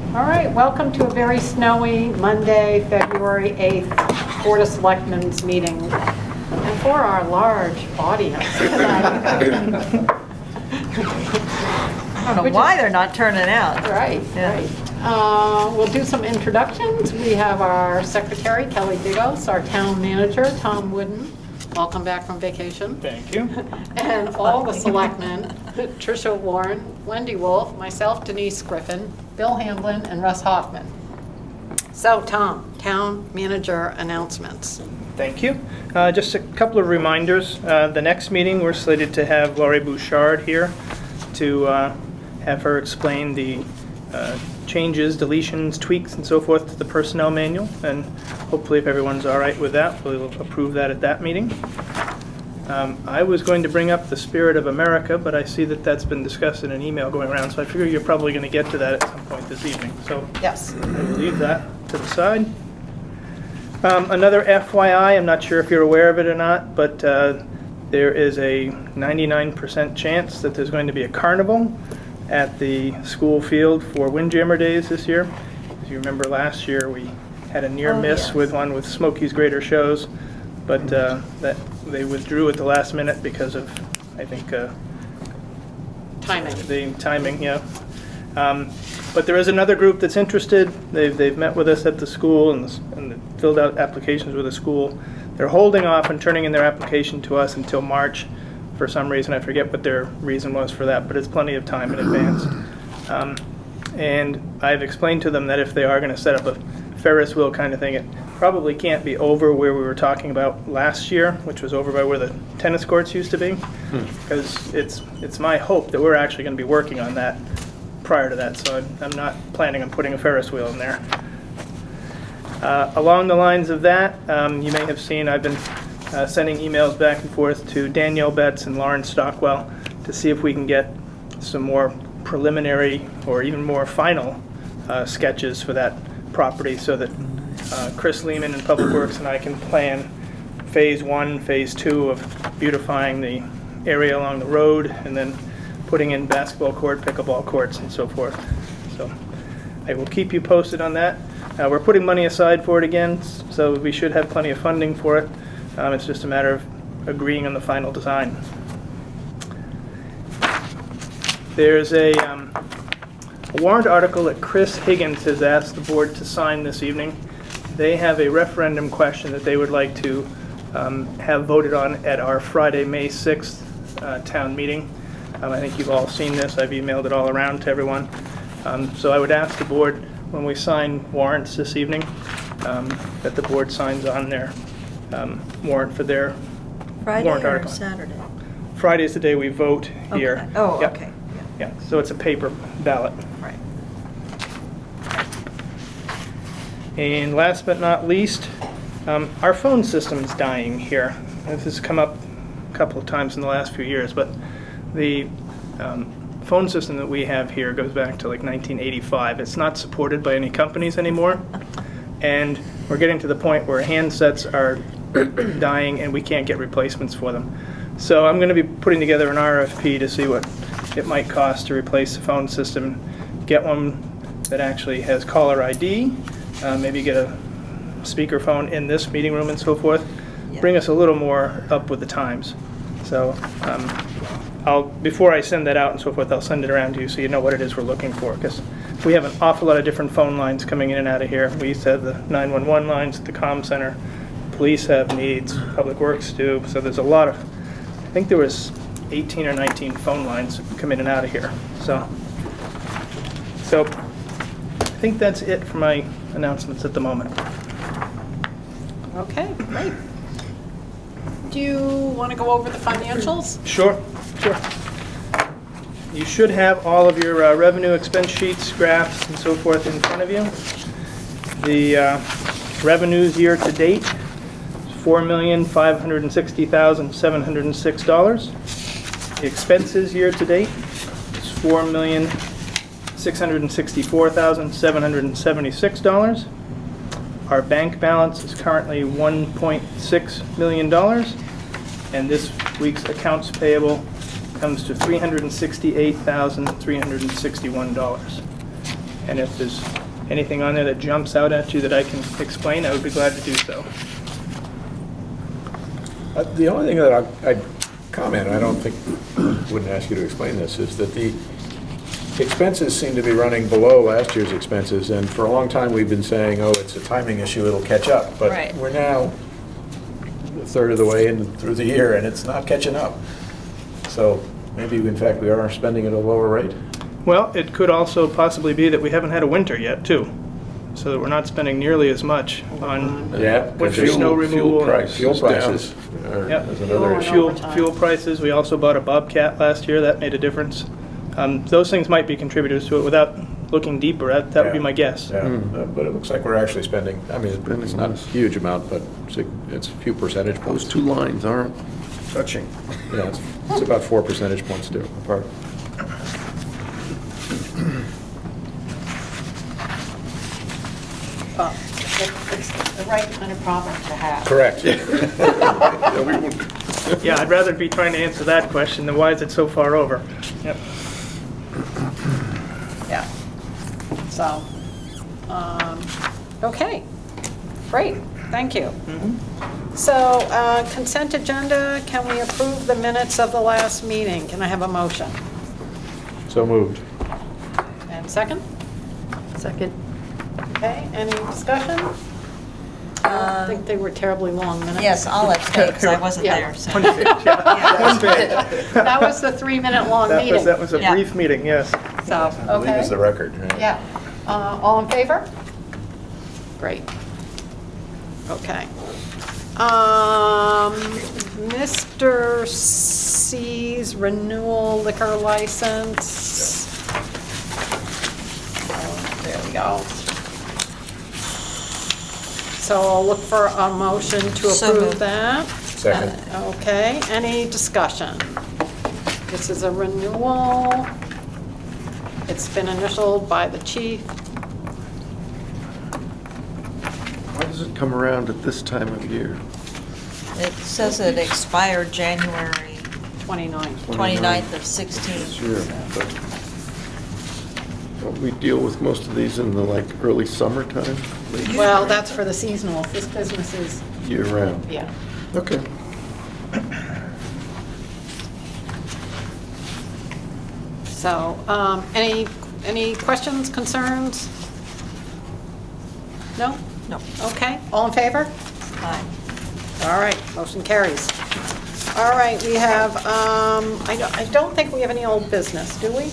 All right, welcome to a very snowy Monday, February 8th, Board of Selectmen's meeting. And for our large audience tonight. I don't know why they're not turning out. Right, Yeah. right. We'll do some introductions. We have our secretary, Kelly Digos, our town manager, Tom Wooden. Welcome back from vacation. Thank you. And all the selectmen, Tricia Warren, Wendy Wolf, myself, Denise Griffin, Bill Hamblin, and Russ Hoffman. So, Tom, town manager announcements. Thank you. Just a couple of reminders. The next meeting, we're slated to have Laurie Bouchard here to have her explain the changes, deletions, tweaks, and so forth to the personnel manual. And hopefully, if everyone's all right with that, we'll approve that at that meeting. I was going to bring up the Spirit of America, but I see that that's been discussed in an email going around, so I figure you're probably going to get to that at some point this evening. So Yes. I will leave that to the side. Another FYI, I'm not sure if you're aware of it or not, but there is a 99% chance that there's going to be a carnival at the school field for Windjammer Days this year. As you remember, last year we had a near miss yes. with one with Smokey's Greater Shows, but that they withdrew at the last minute because of, I think, Timing. the timing, yeah. But there is another group that's interested. They've met with us at the school and filled out applications with the school. They're holding off and turning in their application to us until March. For some reason, I forget what their reason was for that, but it's plenty of time in advance. And I've explained to them that if they are going to set up a Ferris wheel kind of thing, it probably can't be over where we were talking about last year, which was over by where the tennis courts used to be, because it's my hope that we're actually going to be working on that prior to that, so I'm not planning on putting a Ferris wheel in there. Along the lines of that, you may have seen I've been sending emails back and forth to Danielle Betts and Lauren Stockwell to see if we can get some more preliminary or even more final sketches for that property so that Chris Lehman in Public Works and I can plan phase 1, phase 2 of beautifying the area along the road and then putting in basketball court, pickleball courts, and so forth. So I will keep you posted on that. We're putting money aside for it again, so we should have plenty of funding for it. It's just a matter of agreeing on the final design. There's a warrant article that Chris Higgins has asked the board to sign this evening. They have a referendum question that they would like to have voted on at our Friday, May 6th town meeting. I think you've all seen this. I've emailed it all around to everyone. So I would ask the board, when we sign warrants this evening, that the board signs on their warrant for their Friday warrant or article. Saturday? Friday is the day we vote here. Okay. Oh, Yep. okay. Yeah, so it's a paper ballot. Right. And last but not least, our phone system's dying here. This has come up a couple of times in the last few years, but the phone system that we have here goes back to like 1985. It's not supported by any companies anymore, and we're getting to the point where handsets are dying and we can't get replacements for them. So I'm going to be putting together an RFP to see what it might cost to replace the phone system, get one that actually has caller ID, maybe get a speakerphone in this meeting room and so forth, Yeah. bring us a little more up with the times. So before I send that out and so forth, I'll send it around to you so you know what it is we're looking for, because we have an awful lot of different phone lines coming in and out of here. We used to have the 911 lines at the comm center. Police have needs, Public Works do, so there's a lot of, I think there was 18 or 19 phone lines come in and out of here. So I think that's it for my announcements at the moment. Okay, great. Do you want to go over the financials? Sure. You should have all of your revenue expense sheets, graphs, and so forth in front of you. The revenues year to date, $4,560,706. The expenses year to date is $4,664,776. Our bank balance is currently $1.6 million, and this week's accounts payable comes to $368,361. And if there's anything on there that jumps out at you that I can explain, I would be glad to do so. The only thing that I'd comment, and I don't think, wouldn't ask you to explain this, is that the expenses seem to be running below last year's expenses, and for a long time, we've been saying, oh, it's a timing issue, it'll catch up. Right. But we're now a third of the way in through the year, and it's not catching up. So maybe, in fact, we are spending at a lower rate. Well, it could also possibly be that we haven't had a winter yet, too, so that we're not spending nearly as much on Yeah. winter snow removal. Fuel prices are Yep. is another issue. Fuel prices, we also bought a Bobcat last year, that made a difference. Those things might be contributors to it without looking deeper, that would be my guess. Yeah, but it looks like we're actually spending, I mean, it's not a huge amount, but it's a few percentage points. Those two lines aren't touching. Yeah, it's about 4 percentage points apart. Well, it's the right kind of problem to have. Correct. Yeah, we wouldn't- Yeah, I'd rather be trying to answer that question than why is it so far over? Yep. Yeah. So, okay, great, thank you. So, consent agenda, can we approve the minutes of the last meeting? Can I have a motion? So moved. And second? Second. Okay, any discussion? I don't think they were terribly long minutes. Yes, I'll abstain because I wasn't Yeah. there, so. One page, yeah. One page. That was the 3-minute-long meeting. That was a Yeah. brief meeting, yes. So, I believe it's the okay, record, right? yeah. All in favor? Great. Okay. Mr. C's renewal liquor license. Oh, there we go. So I'll look for a motion to So approve moved. that. Second. Okay, any discussion? This is a renewal. It's been initialed by the chief. Why does it come around at this time of year? It says it expired January 29. 29th of 16. This year, but don't we deal with most of these in the early summertime? Late Well, that's for the seasonal. This business is, year round? yeah. Okay. So, any questions, concerns? No? No. Okay, all in favor? Aye. All right, motion carries. All right, we have, I don't think we have any old business, do we?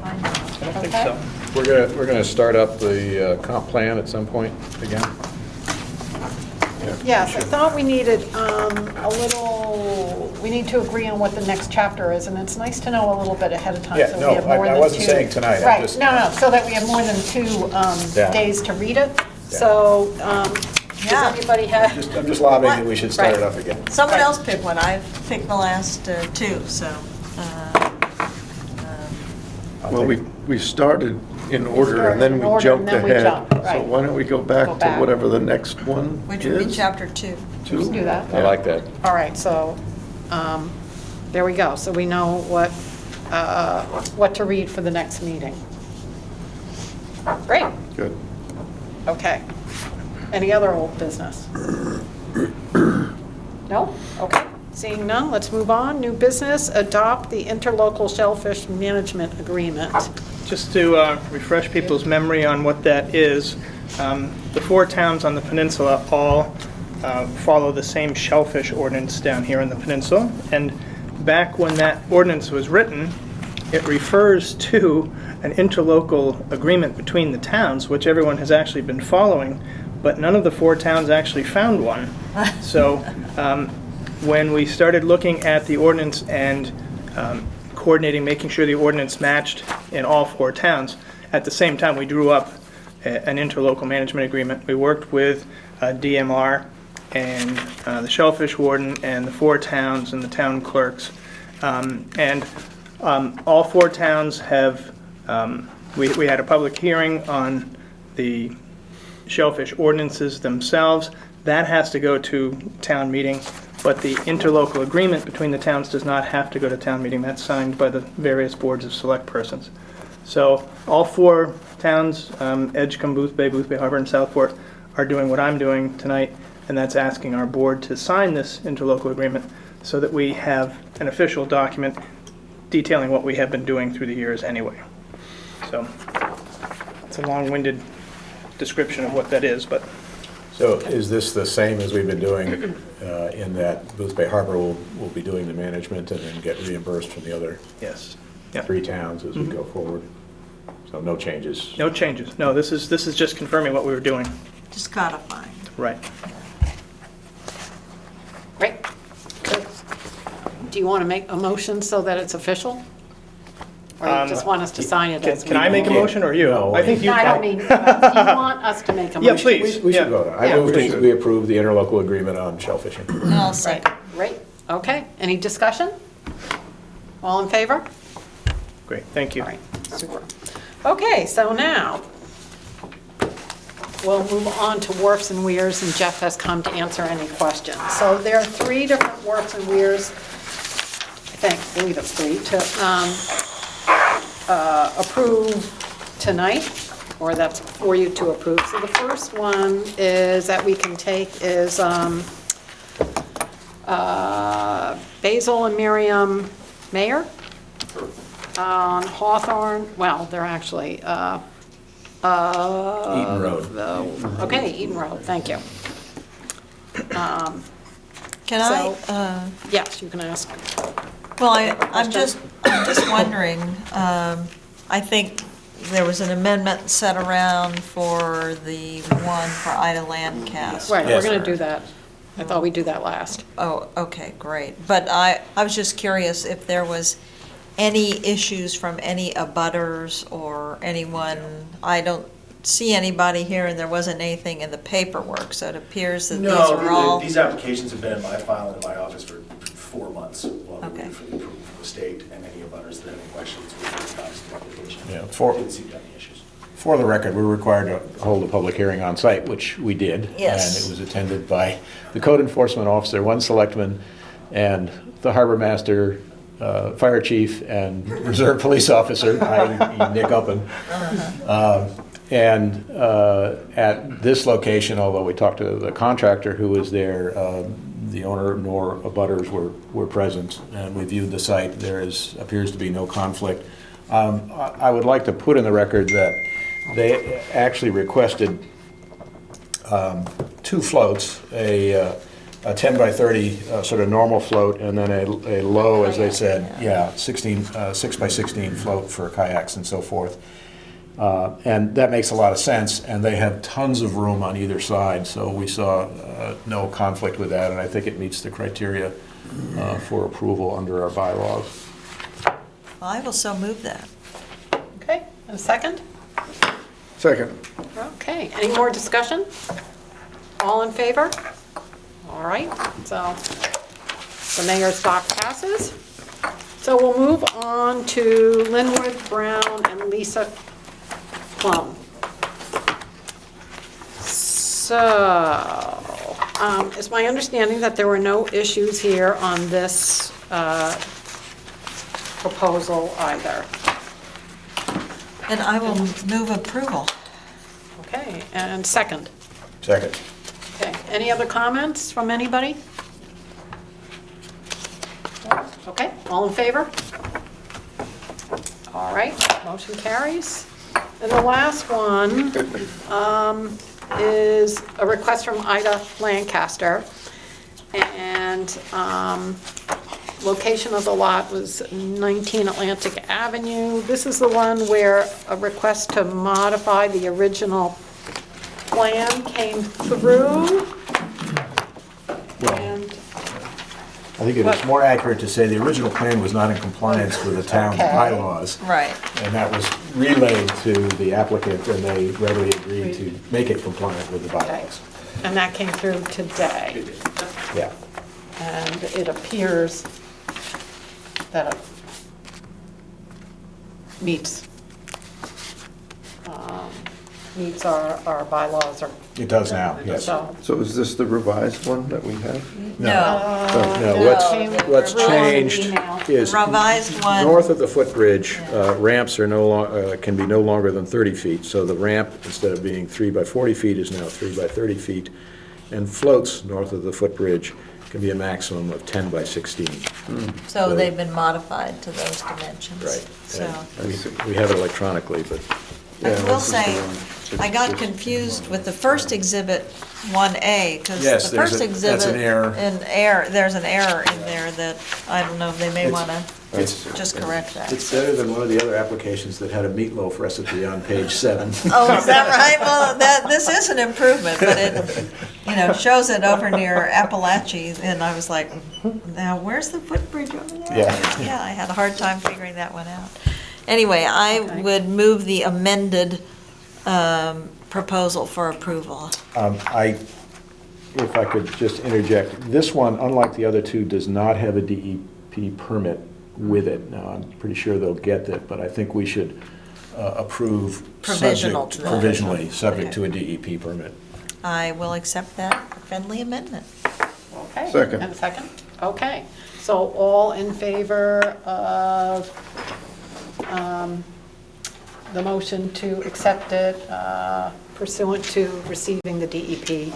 I don't think Okay. so. We're gonna start up the comp plan at some point again? Yes, I thought we needed a little, we need to agree on what the next chapter is, and it's nice to know a little bit ahead of time. Yeah, so we no, have more I than wasn't two- saying tonight, I Right, just- no, so that we have more than 2 Yeah. days to read it. Yeah. So, does Yeah. anybody have? I'm just lobbying that we should start it Right. up again. Someone Right. else picked one. I've picked the last 2, so. I'll Well, take we started in order and Started then in we order, jumped and then we ahead. jumped, So right. why don't we go back Go to back. whatever the next one Which would be is? chapter 2. Two? Let's do that. I like that. All right, so, there we go. So we know what to read for the next meeting. Great, Good. okay. Any other old business? No? Okay, seeing none, let's move on. New business, adopt the interlocal shellfish management agreement. Just to refresh people's memory on what that is, the 4 towns on the peninsula all follow the same shellfish ordinance down here in the peninsula. And back when that ordinance was written, it refers to an interlocal agreement between the towns, which everyone has actually been following, but none of the 4 towns actually found one. So when we started looking at the ordinance and coordinating, making sure the ordinance matched in all 4 towns, at the same time we drew up an interlocal management agreement. We worked with DMR and the shellfish warden and the 4 towns and the town clerks. And all 4 towns have, we had a public hearing on the shellfish ordinances themselves. That has to go to town meeting, but the interlocal agreement between the towns does not have to go to town meeting. That's signed by the various boards of select persons. So all 4 towns, Edgecombe, Boothbay, Boothbay Harbor, and Southport, are doing what I'm doing tonight, and that's asking our board to sign this interlocal agreement so that we have an official document detailing what we have been doing through the years anyway. So it's a long-winded description of what that is, but So is this the same as we've been doing in that Boothbay Harbor will be doing the management and then get reimbursed from the other yes. Yeah. 3 towns as we go forward? So no changes? No changes. No, this is just confirming what we were doing. Just codifying. Right. Great. Good. Do you want to make a motion so that it's official? Or you just want us to sign it as we Can I make a go? motion or you? No. I think you No, I don't can. mean, do you want us to make a Yeah, motion? please. We Yeah. should vote on it. Yeah. I move that we approve the interlocal agreement on shellfishing. And I'll say, Great, okay. Any discussion? All in favor? Great, thank you. All right, super. Okay, so now, we'll move on to wharfs and weirs, and Jeff has come to answer any questions. So there are 3 different wharfs and weirs, I believe it's 3, to approve tonight, or that's for you to approve. So the first one is, that we can take, is Basil and Miriam Mayer on Hawthorne, well, they're actually, Eaton Road. Okay, Eaton Road, thank you. can I, Yes, you can ask. well, I'm just wondering, I think there was an amendment set around for the one for Ida Landcast. Right, we're Yes. going to do that. I thought we'd do that last. Oh, okay, great. But I was just curious if there was any issues from any abutters or anyone. I don't see anybody here, and there wasn't anything in the paperwork, so it appears that these are No, all. these applications have been in my file in my office for 4 months while we Okay. wait for the approval from the state, and any abutters that have any questions with regards to the application. Yeah, Didn't see any issues. For the record, we're required to hold a public hearing on site, which we did. Yes. And it was attended by the code enforcement officer, 1 selectman, and the harbor master, fire chief, and reserve police officer, i.e. Nick Uppen. And at this location, although we talked to the contractor who was there, the owner nor abutters were present, and we viewed the site. There appears to be no conflict. I would like to put in the record that they actually requested 2 floats, a 10 by 30 sort of normal float, and then a low, as they said, 6 by 16 float for kayaks and so forth. And that makes a lot of sense, and they have tons of room on either side, so we saw no conflict with that, and I think it meets the criteria for approval under our bylaws. I will so move that. Okay, and a second? Second. Okay, any more discussion? All in favor? All right, so the mayor's doc passes. So we'll move on to Linwood Brown and Lisa Plum. So, it's my understanding that there were no issues here on this proposal either. And I will move approval. Okay, and second. Second. Okay, any other comments from anybody? Okay, all in favor? All right, motion carries. And the last one is a request from Ida Lancaster. And location of the lot was 19 Atlantic Avenue. This is the one where a request to modify the original plan came through. And I think it is more accurate to say the original plan was not in compliance with the town's Okay. bylaws. Right. And that was relayed to the applicant, and they readily agreed to make it compliant with the Okay. bylaws. And that came through today. Yeah. And it appears that it meets meets our bylaws or. It does now, yes. So. So is this the revised one that we have? No, No, No. what's Rules and changed email. is revised one. north of the footbridge, ramps are can be no longer than 30 feet. So the ramp, instead of being 3 by 40 feet, is now 3 by 30 feet. And floats north of the footbridge can be a maximum of 10 by 16. So they've been modified to those dimensions. Right. So, And we have it electronically, but I Yeah, will this is the say, one. I got confused with the first exhibit 1A, because Yes, the there's first a- exhibit. that's an error. There's an error in there that, I don't know, they may It's- want to it's- just correct that. it's better than one of the other applications that had a meatloaf recipe on page 7. Oh, is that right? Well, this is an improvement, but it, shows it over near Appalachia, and I was like, now, where's the footbridge over there? Yeah. Yeah, I had a hard time figuring that one out. Anyway, I Okay. would move the amended proposal for approval. If I could just interject, this one, unlike the other two, does not have a DEP permit with it. Now, I'm pretty sure they'll get that, but I think we should approve. Provisional to that. Provisionally, subject Okay. to a DEP permit. I will accept that friendly amendment. Okay. Second. And a second? Okay. So all in favor of the motion to accept it pursuant to receiving the DEP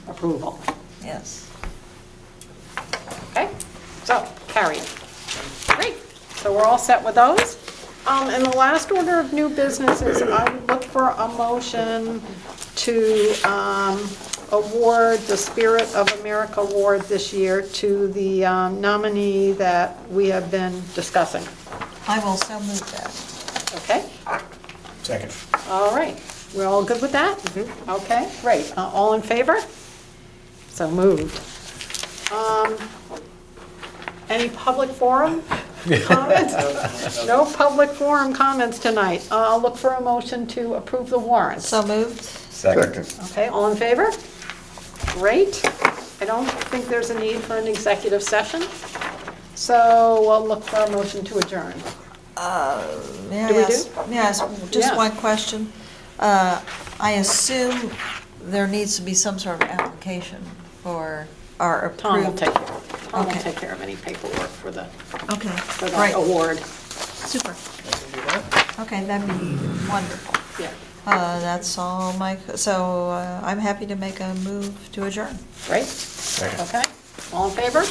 approval? Yes. Okay, so carried. Great, so we're all set with those. And the last order of new business is I would look for a motion to award the Spirit of America Award this year to the nominee that we have been discussing. I will so move that. Okay, Second. all right, we're all good with that? Okay, great. All in favor? So moved. Any public forum comments? No public forum comments tonight. I'll look for a motion to approve the warrants. So moved. Second. Okay, all in favor? Great. I don't think there's a need for an executive session, so we'll look for a motion to adjourn. May I Do we ask- May I ask just Yeah. one question? I assume there needs to be some sort of application for our Tom will approved. Tom will Okay. take care of any paperwork for the Okay, right great, award. super. Okay, that'd be wonderful. Yeah, That's all so I'm happy to make a move to adjourn. great. Second. Okay, all in favor?